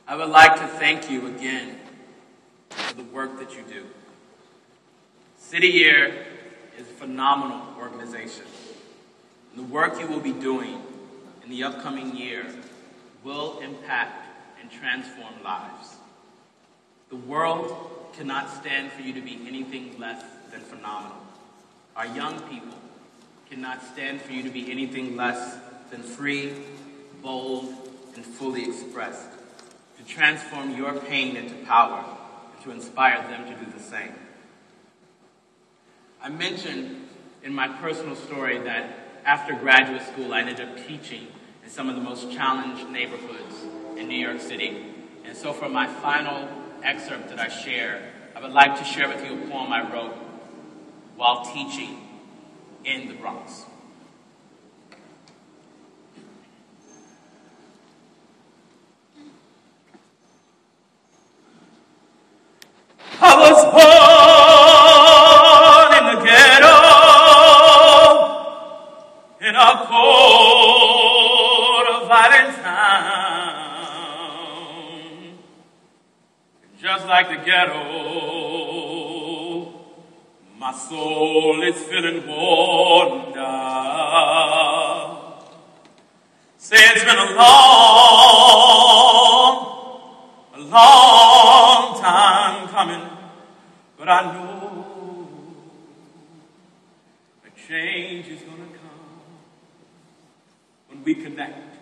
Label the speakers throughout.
Speaker 1: I would like to thank you again for the work that you do. City Year is a phenomenal organization. And the work you will be doing in the upcoming year will impact and transform lives. The world cannot stand for you to be anything less than phenomenal. Our young people cannot stand for you to be anything less than free, bold, and fully expressed, to transform your pain into power, and to inspire them to do the same. I mentioned in my personal story that after graduate school, I ended up teaching in some of the most challenged neighborhoods in New York City. And so for my final excerpt that I share, I would like to share with you a poem I wrote while teaching in the Bronx. I was born in the ghetto, in a cold, violent town. Just like the ghetto, my soul is feeling worn down. Say it's been a long time coming, but I know a change is gonna come when we connect,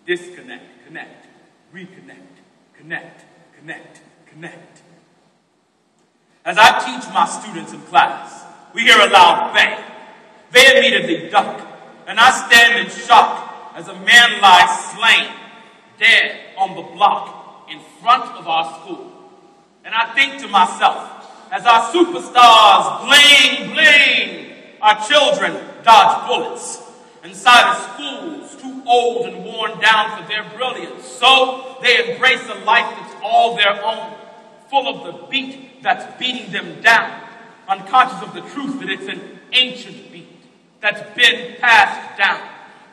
Speaker 1: disconnect, connect, reconnect, connect, connect, connect. As I teach my students in class, we hear a loud bang. They immediately duck, and I stand in shock as a man lies slain, dead on the block in front of our school. And I think to myself, as our superstars bling, bling, our children dodge bullets inside of schools too old and worn down for their brilliance. So they embrace a life that's all their own, full of the beat that's beating them down, unconscious of the truth that it's an ancient beat that's been passed down,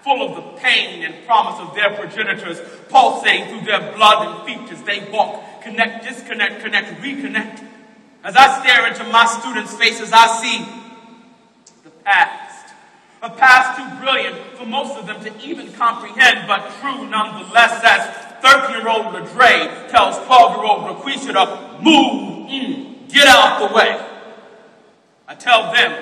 Speaker 1: full of the pain and promise of their progenitors, pulsating through their blood and features. They walk, connect, disconnect, connect, reconnect. As I stare into my students' faces, I see the past. A past too brilliant for most of them to even comprehend, but true nonetheless, as 13-year-old Ladre tells 12-year-old Raquisha to move, get out the way. I tell them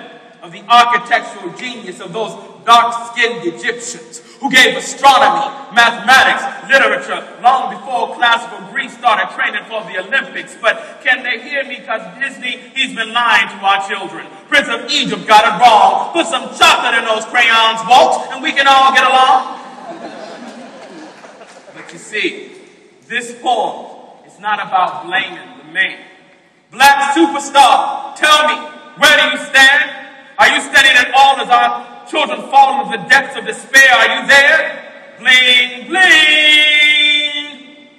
Speaker 1: of the architectural genius of those dark-skinned Egyptians who gave astronomy, mathematics, literature long before classical Greece started training for the Olympics. But can they hear me? Because Disney, he's been lying to our children. Prince of Egypt got it wrong. Put some chocolate in those crayons, Walt, and we can all get along. But you see, this poem is not about blaming the man. Black superstar, tell me, where do you stand? Are you standing at all as our children fall into the depths of despair? Are you there? Bling, bling.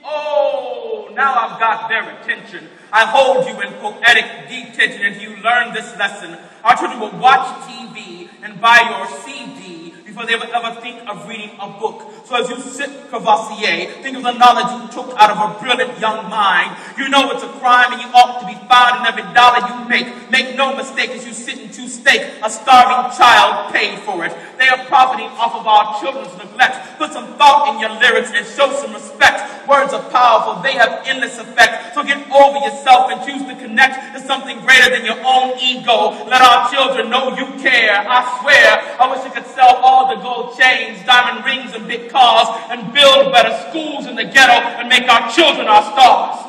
Speaker 1: Oh, now I've got their attention. I hold you in poetic detention. If you learn this lesson, our children will watch TV and buy your CD before they would ever think of reading a book. So as you sit, Cavassier, think of the knowledge you took out of a brilliant young mind. You know it's a crime and you ought to be found in every dollar you make. Make no mistake, as you sit and chew steak, a starving child paid for it. They are profiting off of our children's neglect. Put some thought in your lyrics and show some respect. Words are powerful, they have endless effect. So get over yourself and choose to connect to something greater than your own ego. Let our children know you care. I swear, I wish I could sell all the gold chains, diamond rings, and big cars, and build better schools in the ghetto and make our children our stars.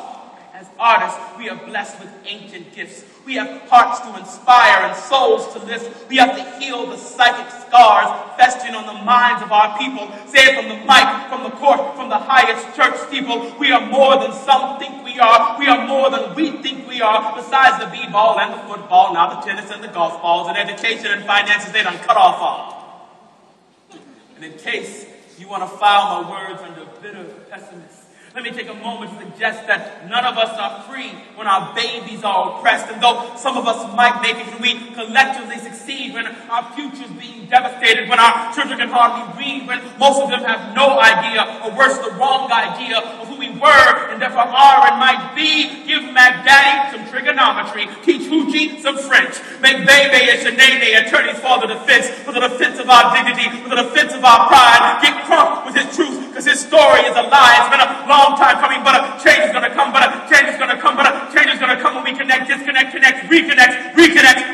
Speaker 1: As artists, we are blessed with ancient gifts. We have hearts to inspire and souls to lift. We have to heal the psychic scars festering on the minds of our people. Say it from the mic, from the court, from the highest church steeple. We are more than some think we are. We are more than we think we are. Besides the b-ball and the football, now the tennis and the golf balls, and education and finances, they done cut off all. And in case you want to file my words under bitter pessimists, let me take a moment to suggest that none of us are free when our babies are oppressed. And though some of us might make it, we collectively succeed when our future's being devastated, when our children can hardly read, when most of them have no idea, or worse, the wrong idea of who we were, and therefore are and might be. Give Mac Daddy some trigonometry. Teach Hoochie some French. Make Bebe and Shanae attorneys for the defense of our dignity, for the defense of our pride. Get crunk with his truth, because his story is a lie. It's been a long time coming, but a change is going to come, but a change is going to come, but a change is going to come when we connect, disconnect, connect, reconnect, reconnect,